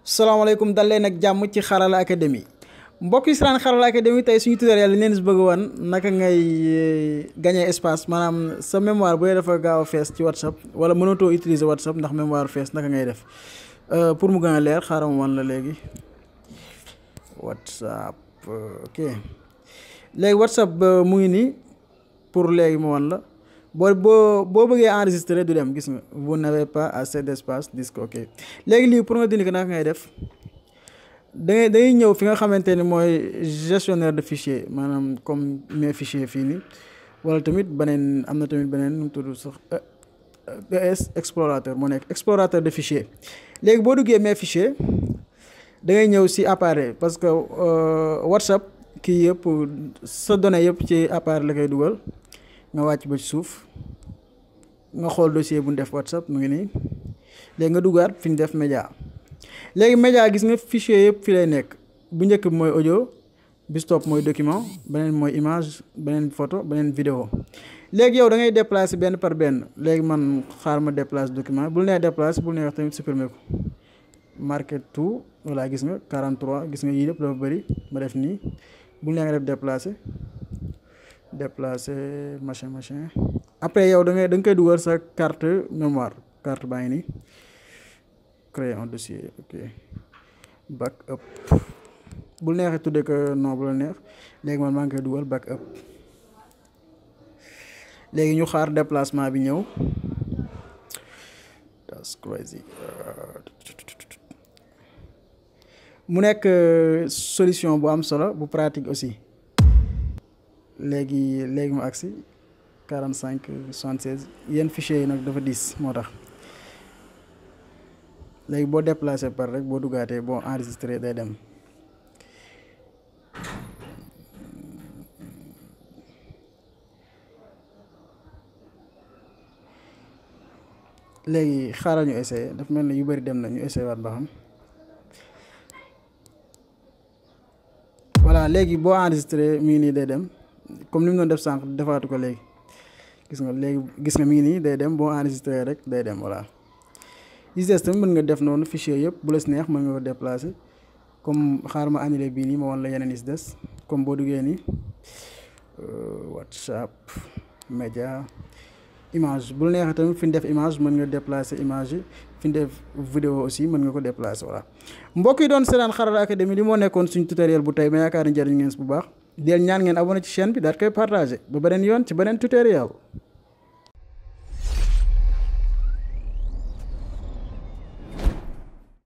salaamaaleykum dal leen ak jàmm ci Xarala Academy mbokk yi siraan Xarala Academy tey suñu tutoriel li leen si bëgg wan naka ngay gagner espace maanaam sa mémoire bu dee dafa gaaw a fees ci WhatsApp wala mënatoo utiliser WhatsApp ndax mémoire fees naka ngay def pour mu gën a leer xaaral ma wan la léegi WhatsApp ok léegi WhatsApp mu ngi nii pour léegi ma wan la boo bëggee enregistrer du dem gis nga vous n'avez pas assez d'espace disque ok léegi lii pour nga dindi ko naka ngay def dangay ñëw fi nga xamante ni mooy gestionnaire de fichier maanaam comme mes fichiers fii nii wala tamit beneen am na tamit beneen nu mu tudd sax ES explorateur moo nekk explorateur de fichier léegi boo duggee mes fichiers da ngay ñëw si appareil parce que WhatsApp kii yëpp sa données yëpp ci appareil la koy dugal nga wàcc ba ci suuf nga xool dossier bu ñu def WhatsApp mu ngi nii léegi nga duggaat fi ñu def média léegi média gis nga fichier yëpp fi lay nekk bu njëkk bi mooy audio bis topp mooy document beneen mooy image beneen photo beneen vidéo léegi yow da ngay déplacer benn par benn léegi man xaar ma déplacer document bul nee déplacer bul nee wax tamit supprimer ko marqué tout voilà gis nga 43 gis nga yii yëpp dafa bëri ma def nii bul nee nga def déplacer machin après yow da nga koy dugal sa carte mémoire carte baa ngi nii créer un dossier ok backup bul neexee tuddee ko non bu la neex léegi man maa ngi koy dugal backup léegi ñu xaar déplacement bi ñëw that's crazy mu nekk solution bu am solo bu pratique aussi léegi mu agsi 45 76 yenn fichiers yi nag dafa diis moo tax léegi boo déplacé par rek boo duggaatee boo enregistré day dem léegi xaaral ñu essayé dafa mel ne yu bari dem na ñu essayé waat ba xam voilà léegi boo enregistré mi ngi nii day dem comme ni mu doon def sànq defaatu ko léegi gis nga mi ngi nii day dem boo enregistré rek day dem voilà li des tamit mën nga def noonu fichier yëpp bu la si neex mën nga ko déplacer comme xaar ma annulé bii nii ma wan la yeneen yi si des comme boo duggee nii WhatsApp média image bu la neexee tamit fi ñu def image mën nga déplacer image yi fi ñu def vidéo aussi mën nga ko déplacer voilà mbokk yi doon seetaan Xarala Academy li moo nekkoon suñ tutoriel bu tey ma yaakaar ni njëriñ ngeen bu baax del ñaan ngeen abonné ci chaîne bi daal koy partager ba beneen yoon ci beneen tutoriel